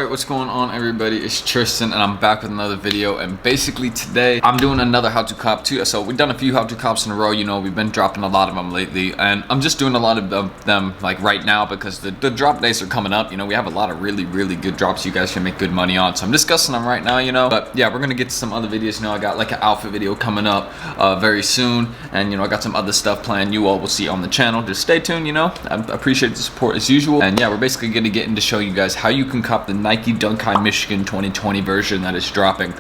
Alright, what's going on everybody? It's Tristan and I'm back with another video, and basically today I'm doing another how to cop too. So we've done a few how to cops in a row, you know, we've been dropping a lot of them lately, and I'm just doing a lot of them like right now because the drop days are coming up. You know, we have a lot of really good drops you guys can make good money on, so I'm discussing them right now, you know. But yeah, we're gonna get to some other videos. You know, I got like an outfit video coming up very soon, and you know, I got some other stuff planned you all will see on the channel. Just stay tuned, you know. I appreciate the support as usual. And yeah, we're basically gonna get into showing you guys how you can cop the Nike Dunk High Michigan 2020 version that is dropping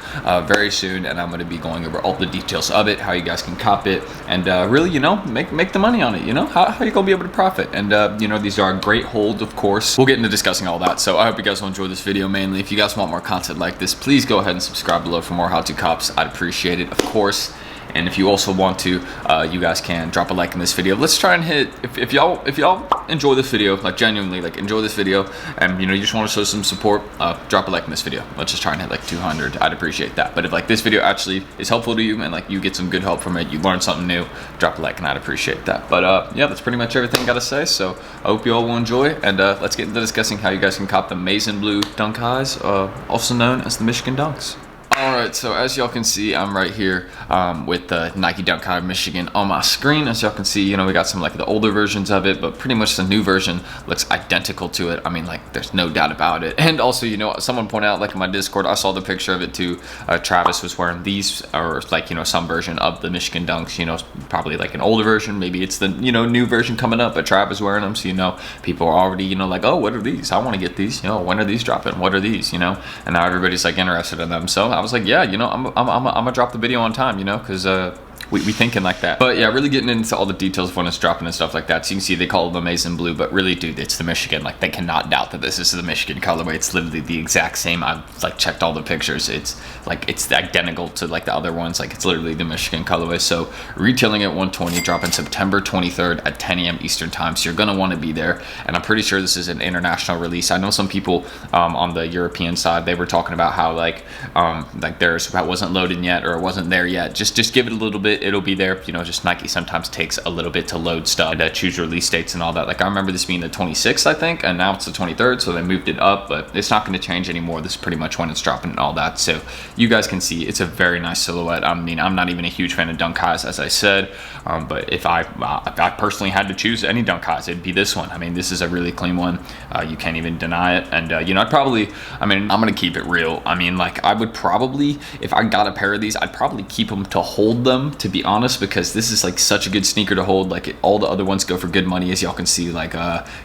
very soon, and I'm going to be going over all the details of it, how you guys can cop it, and really, you know, make the money on it. You know, how you going to be able to profit. And you know, these are a great hold, of course. We'll get into discussing all that, so I hope you guys will enjoy this video. Mainly, if you guys want more content like this, please go ahead and subscribe below for more how to cops. I'd appreciate it, of course. And if you also want to, you guys can drop a like in this video. Let's try and hit, if y'all enjoy this video, like genuinely, like enjoy this video, and you know, you just want to show some support, drop a like in this video. Let's just try and hit like 200. I'd appreciate that. But if like this video actually is helpful to you and like you get some good help from it, you learn something new, drop a like and I'd appreciate that. But yeah, that's pretty much everything I gotta say. So I hope you all will enjoy, and let's get into discussing how you guys can cop the Amazing Blue Dunk Highs, also known as the Michigan Dunks. Alright, so as y'all can see, I'm right here with the Nike Dunk High Michigan on my screen. As y'all can see, you know, we got some like the older versions of it, but pretty much the new version looks identical to it. I mean, like, there's no doubt about it. And also, you know, someone pointed out, like in my Discord, I saw the picture of it too. Travis was wearing these, or like, you know, some version of the Michigan Dunks, you know, probably like an older version. Maybe it's the, you know, new version coming up, but Travis wearing them. So, you know, people are already, you know, like, oh, what are these? I want to get these. You know, when are these dropping? What are these? You know, and now everybody's like interested in them. So I was like, yeah, you know, I'm gonna drop the video on time, you know, because we thinking like that. But yeah, really getting into all the details of when it's dropping and stuff like that. So you can see they call it Amazing Blue, but really, dude, it's the Michigan. Like, they cannot doubt that this is the Michigan colorway. It's literally the exact same. I've like checked all the pictures. It's like, it's identical to like the other ones. Like, it's literally the Michigan colorway. So retailing at 120, dropping September 23rd at 10 a.m. Eastern time. So you're gonna want to be there. And I'm pretty sure this is an international release. I know some people on the European side, they were talking about how like theirs wasn't loaded yet, or it wasn't there yet. Just give it a little bit. It'll be there. You know, just Nike sometimes takes a little bit to load stuff and choose release dates and all that. Like, I remember this being the 26th, I think, and now it's the 23rd, so they moved it up, but it's not going to change anymore. This is pretty much when it's dropping and all that. So you guys can see it's a very nice silhouette. I mean, I'm not even a huge fan of Dunk Highs, as I said, but if I personally had to choose any Dunk Highs, it'd be this one. I mean, this is a really clean one. You can't even deny it. And you know, I'm gonna keep it real. I mean, like, I would probably, if I got a pair of these, I'd probably keep them to hold them, to be honest, because this is like such a good sneaker to hold. Like, all the other ones go for good money, as y'all can see. Like,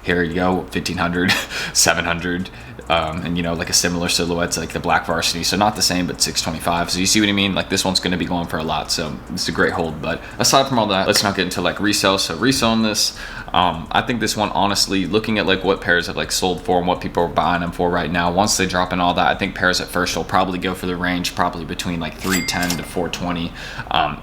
here you go, 1500, 700, and you know, like a similar silhouette's like the Black Varsity, so not the same, but 625. So you see what I mean? Like, this one's going to be going for a lot, so it's a great hold. But aside from all that, let's not get into like resale. So reselling this, I think this one, honestly, looking at like what pairs have like sold for and what people are buying them for right now, once they drop in all that, I think pairs at first will probably go for the range probably between like 310 to 420.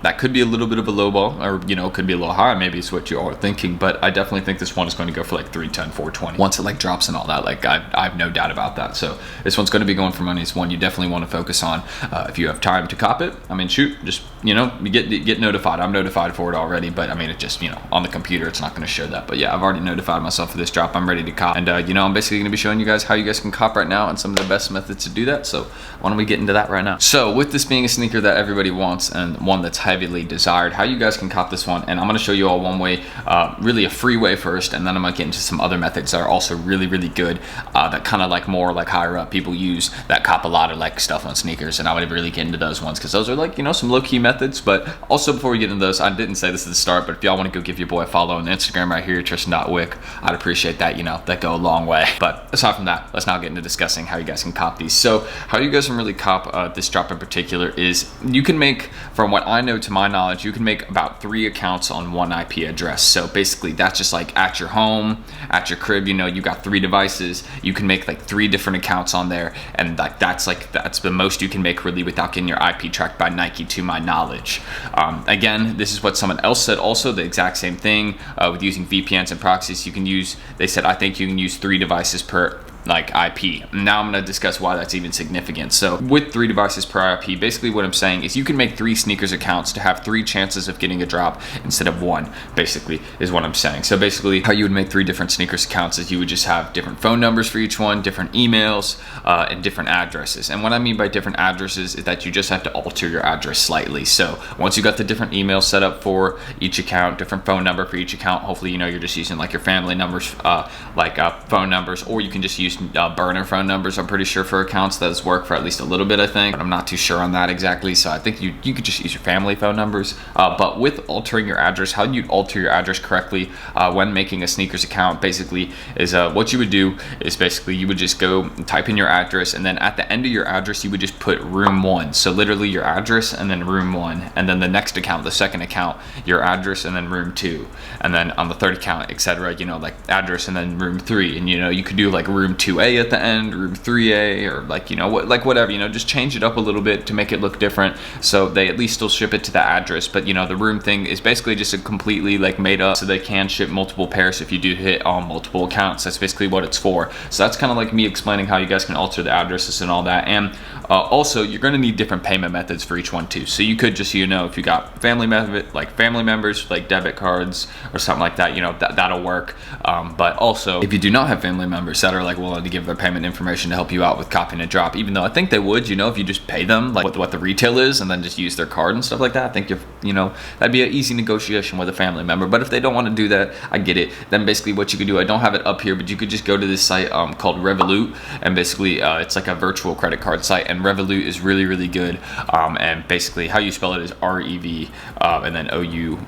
That could be a little bit of a low ball, or you know, could be a little high, maybe it's what you all are thinking, but I definitely think this one is going to go for like 310, 420 once it like drops and all that. Like, I have no doubt about that. So this one's going to be going for money. It's one you definitely want to focus on if you have time to cop it. I mean, shoot, just, you know, you get notified. I'm notified for it already, but I mean, it just, you know, on the computer it's not going to show that. But yeah, I've already notified myself for this drop. I'm ready to cop, and you know, I'm basically going to be showing you guys how you guys can cop right now and some of the best methods to do that. So why don't we get into that right now? So with this being a sneaker that everybody wants and one that's heavily desired, how you guys can cop this one, and I'm going to show you all one way, really a free way first, and then I'm going to get into some other methods that are also really good, that kind of like more like higher up people use, that cop a lot of like stuff on sneakers, and I would really get into those ones because those are like, you know, some low-key methods. But also, before we get into those, I didn't say this at the start, but if y'all want to go give your boy a follow on Instagram right here, Tristan.Wick, I'd appreciate that. You know, that go a long way. But aside from that, let's now get into discussing how you guys can cop these. So how you guys can really cop this drop in particular is you can make, from what I know to my knowledge, you can make about 3 accounts on one IP address. So basically that's just like at your home, at your crib, you know, you got 3 devices, you can make like 3 different accounts on there, and like that's the most you can make really without getting your IP tracked by Nike, to my knowledge. Again, this is what someone else said also, the exact same thing with using VPNs and proxies. You can use, they said, I think you can use 3 devices per like IP. Now I'm going to discuss why that's even significant. So with 3 devices per IP, basically what I'm saying is you can make 3 sneakers accounts to have 3 chances of getting a drop instead of 1, basically is what I'm saying. So basically how you would make 3 different sneakers accounts is you would just have different phone numbers for each one, different emails, and different addresses. And what I mean by different addresses is that you just have to alter your address slightly. So once you got the different emails set up for each account, different phone number for each account, hopefully you know you're just using like your family numbers, phone numbers, or you can just use burner phone numbers. I'm pretty sure for accounts that does work for at least a little bit, I think, but I'm not too sure on that exactly. So I think you could just use your family phone numbers. But with altering your address, how you'd alter your address correctly when making a sneakers account basically is what you would do is basically you would just go and type in your address, and then at the end of your address you would just put room 1. So literally your address and then room 1, and then the next account, the second account, your address and then room 2, and then on the third account, etc. You know, like address and then room 3, and you know you could do like room 2A at the end, room 3A, or like, you know, like whatever, you know, just change it up a little bit to make it look different, so they at least still ship it to the address. But you know, the room thing is basically just a completely like made up, so they can ship multiple pairs if you do hit on multiple accounts. That's basically what it's for. So that's kind of like me explaining how you guys can alter the addresses and all that. And also you're going to need different payment methods for each one too. So you could just, you know, if you got family members like debit cards or something like that, you know, that'll work. But also if you do not have family members that are like willing to give their payment information to help you out with copying a drop, even though I think they would, you know, if you just pay them like what the retail is and then just use their card and stuff like that, I think you know, that'd be an easy negotiation with a family member. But if they don't want to do that, I get it. Then basically what you could do, I don't have it up here, but you could just go to this site called Revolut, and basically it's like a virtual credit card site, and Revolut is really good. And basically how you spell it is REV and then OU,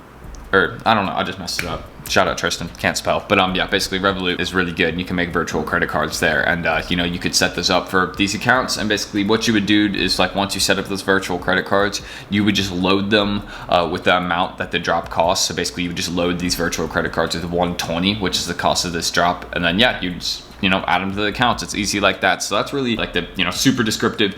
or I don't know, I just messed it up. Shout out Tristan, can't spell. But yeah, basically Revolut is really good, and you can make virtual credit cards there. And you know, you could set this up for these accounts, and basically what you would do is like once you set up those virtual credit cards, you would just load them with the amount that the drop costs. So basically you would just load these virtual credit cards with 120, which is the cost of this drop, and then yeah, you just, you know, add them to the accounts. It's easy like that. So that's really like the, you know, super descriptive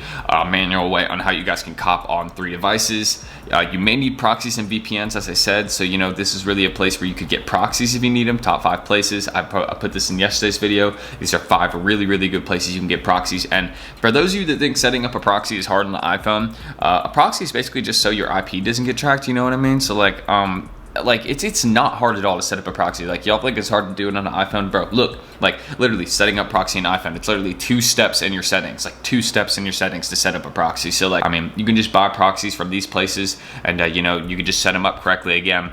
manual way on how you guys can cop on 3 devices. You may need proxies and VPNs, as I said. So, you know, this is really a place where you could get proxies if you need them. Top 5 places. I put this in yesterday's video. These are 5 really good places you can get proxies. And for those of you that think setting up a proxy is hard on the iPhone, a proxy is basically just so your IP doesn't get tracked. You know what I mean? So like it's not hard at all to set up a proxy. Like y'all think it's hard to do it on an iPhone, bro. Look, like literally setting up proxy in iPhone, it's literally 2 steps in your settings, like 2 steps in your settings to set up a proxy. So like, I mean, you can just buy proxies from these places, and you know, you can just set them up correctly. Again,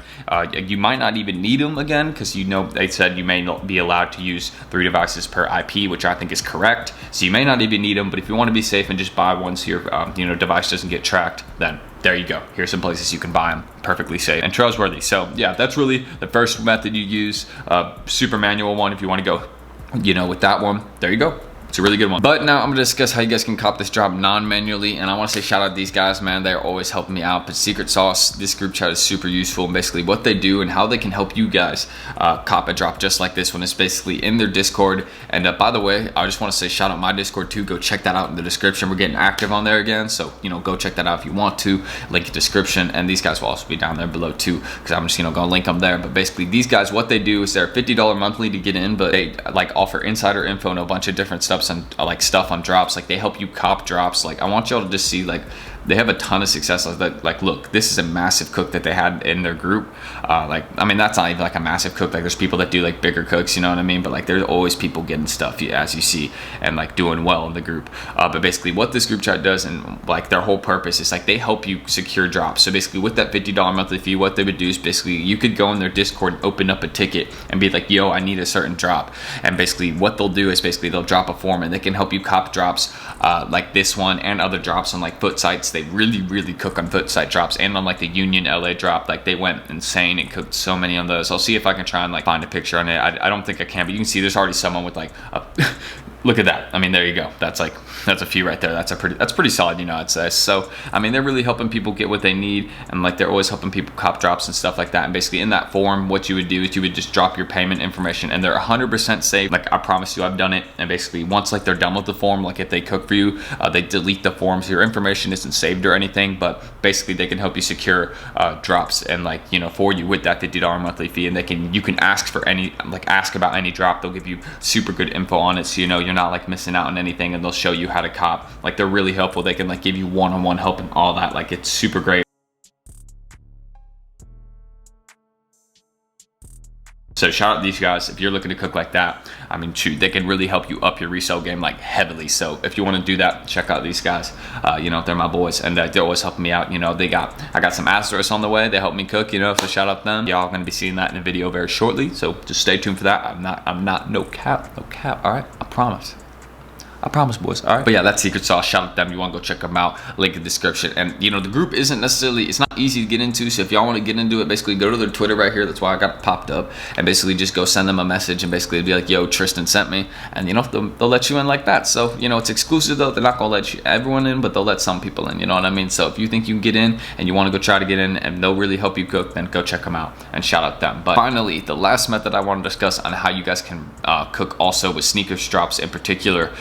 you might not even need them again, because you know they said you may not be allowed to use 3 devices per IP, which I think is correct. So you may not even need them, but if you want to be safe and just buy one so your you know, device doesn't get tracked, then there you go. Here's some places you can buy them perfectly safe and trustworthy. So yeah, that's really the first method you use. Super manual one if you want to go, you know, with that one. There you go. It's a really good one. But now I'm gonna discuss how you guys can cop this drop non-manually, and I want to say shout out to these guys, man. They're always helping me out. But Secret Sauce, this group chat is super useful, and basically what they do and how they can help you guys cop a drop just like this one is basically in their Discord. And by the way, I just want to say shout out my Discord too. Go check that out in the description. We're getting active on there again, so you know, go check that out if you want to. Link in description, and these guys will also be down there below too, because I'm just, you know, gonna link them there. But basically these guys, what they do is they're $50 monthly to get in, but they like offer insider info and a bunch of different stuff and like stuff on drops. Like they help you cop drops. Like I want y'all to just see, like they have a ton of success. Like look, this is a massive cook that they had in their group. Like I mean, that's not even like a massive cook. Like there's people that do like bigger cooks, you know what I mean? But like there's always people getting stuff, as you see, and like doing well in the group. But basically what this group chat does, and like their whole purpose is like they help you secure drops. So basically with that $50 monthly fee, what they would do is basically you could go in their Discord and open up a ticket and be like, yo, I need a certain drop. And basically what they'll do is basically they'll drop a form, and they can help you cop drops like this one and other drops on like foot sites. They really cook on foot site drops, and on like the Union LA drop. Like they went insane and cooked so many on those. I'll see if I can try and like find a picture on it. I don't think I can, but you can see there's already someone with like a look at that. I mean, there you go. That's a few right there. That's pretty solid, you know, I'd say. So I mean, they're really helping people get what they need, and like they're always helping people cop drops and stuff like that. And basically in that form, what you would do is you would just drop your payment information, and they're 100% safe. Like I promise you, I've done it. And basically once like they're done with the form, like if they cook for you, they delete the form, so your information isn't saved or anything. But basically they can help you secure drops, and like, you know, for you with that $50 monthly fee, and you can ask for any, like ask about any drop. They'll give you super good info on it, so you know you're not like missing out on anything, and they'll show you how to cop. Like they're really helpful. They can like give you one-on-one help and all that. Like it's super great. So shout out these guys if you're looking to cook like that. I mean, shoot, they can really help you up your resale game like heavily. So if you want to do that, check out these guys. You know, they're my boys, and they're always helping me out. You know, I got some Asteros on the way. They help me cook, you know, so shout out them. Y'all gonna be seeing that in a video very shortly. So just stay tuned for that. I'm not no cap. All right, I promise. I promise, boys. All right. But yeah, that's Secret Sauce. Shout out to them. You want to go check them out. Link in the description. And you know, the group isn't necessarily, it's not easy to get into. So if y'all want to get into it, basically go to their Twitter right here. That's why I got it popped up. And basically just go send them a message and basically be like, yo, Tristan sent me. And you know, they'll let you in like that. So, you know, it's exclusive though. They're not going to let everyone in, but they'll let some people in. You know what I mean? So if you think you can get in and you want to go try to get in and they'll really help you cook, then go check them out and shout out them. But finally, the last method I want to discuss on how you guys can cook also with sneakers drops in particular,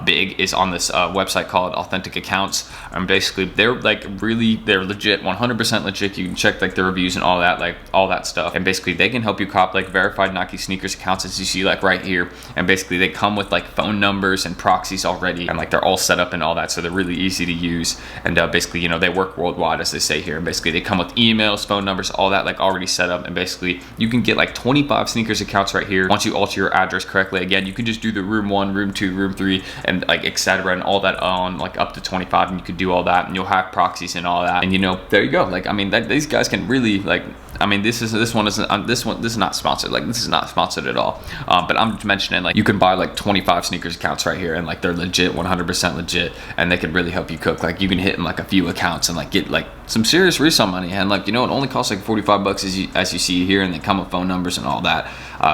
big, is on this website called Authentic Accounts. And basically they're like they're legit, 100% legit. You can check like the reviews and all that, like all that stuff. And basically they can help you cop like verified Nike sneakers accounts, as you see like right here. And basically they come with like phone numbers and proxies already, and like they're all set up and all that, so they're really easy to use. And basically, you know, they work worldwide, as they say here. And basically they come with emails, phone numbers, all that like already set up. And basically you can get like 25 sneakers accounts right here once you alter your address correctly. Again, you can just do the room 1, room 2, room 3, and like etc, and all that on like up to 25, and you could do all that, and you'll have proxies and all that. And you know, there you go. Like, I mean, these guys can really, like, I mean, this is not sponsored. Like, this is not sponsored at all. But I'm just mentioning, like, you can buy like 25 sneakers accounts right here, and like they're legit, 100% legit, and they can really help you cook. Like, you can hit in like a few accounts and like get like some serious resale money. And like, you know, it only costs like 45 bucks as you see here, and they come with phone numbers and all that.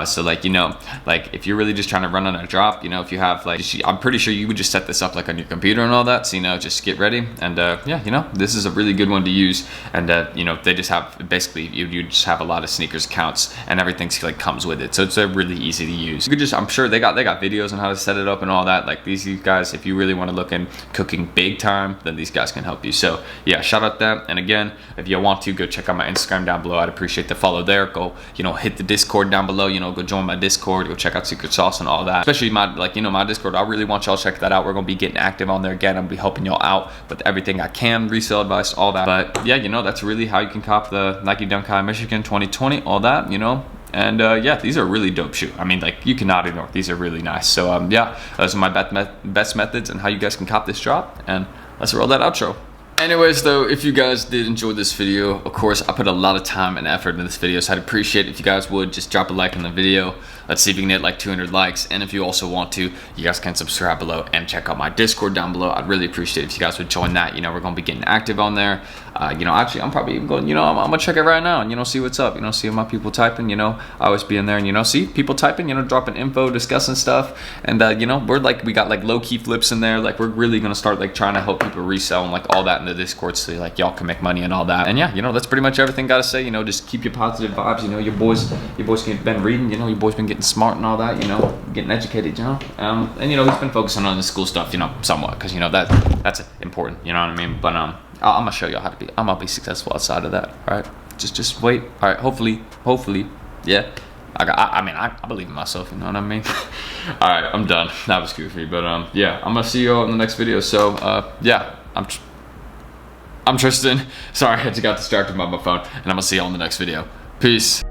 So like, you know, like if you're really just trying to run on a drop, you know, if you have like, I'm pretty sure you would just set this up like on your computer and all that. So, you know, just get ready. And yeah, you know, this is a really good one to use. And you know, they just have, basically you just have a lot of sneakers accounts, and everything's like comes with it. So it's really easy to use. You could just, I'm sure they got videos on how to set it up and all that. Like these guys, if you really want to look in cooking big time, then these guys can help you. So yeah, shout out them. And again, if you want to, go check out my Instagram down below. I'd appreciate the follow there. Go, you know, hit the Discord down below. You know, go join my Discord. Go check out Secret Sauce and all that. Especially my, like, you know, my Discord. I really want y'all to check that out. We're gonna be getting active on there again. I'll be helping y'all out with everything I can, resale advice, all that. But yeah, you know, that's really how you can cop the Nike Dunk High Michigan 2020, all that, you know. And yeah, these are really dope shoe. I mean, like, you cannot ignore. These are really nice. So yeah, those are my best methods and how you guys can cop this drop. And let's roll that outro. Anyways though, if you guys did enjoy this video, of course I put a lot of time and effort into this video, so I'd appreciate it if you guys would just drop a like on the video. Let's see if we can get like 200 likes. And if you also want to, you guys can subscribe below and check out my Discord down below. I'd really appreciate it if you guys would join that. You know, we're gonna be getting active on there. You know, actually I'm probably even going, you know, I'm gonna check it right now and, you know, see what's up, you know, see my people typing. You know, I always be in there and, you know, see people typing, you know, dropping info, discussing stuff. And you know, we got like low-key flips in there. Like, we're really gonna start like trying to help people resell and like all that in the Discord, so like y'all can make money and all that. And yeah, you know, that's pretty much everything gotta say. You know, just keep your positive vibes. You know, your boys been reading, you know, your boys been getting smart and all that, you know, getting educated, you know. And you know, he's been focusing on the school stuff, you know, somewhat, because you know that's important, you know what I mean. But I'm gonna show y'all how to be. I'm gonna be successful outside of that. All right, just wait. All right, hopefully, yeah. I mean, I believe in myself, you know what I mean. All right, I'm done. That was goofy, but yeah, I'm gonna see you all in the next video. So yeah, I'm Tristan. Sorry, I just got distracted by my phone, and I'm gonna see y'all in the next video. Peace.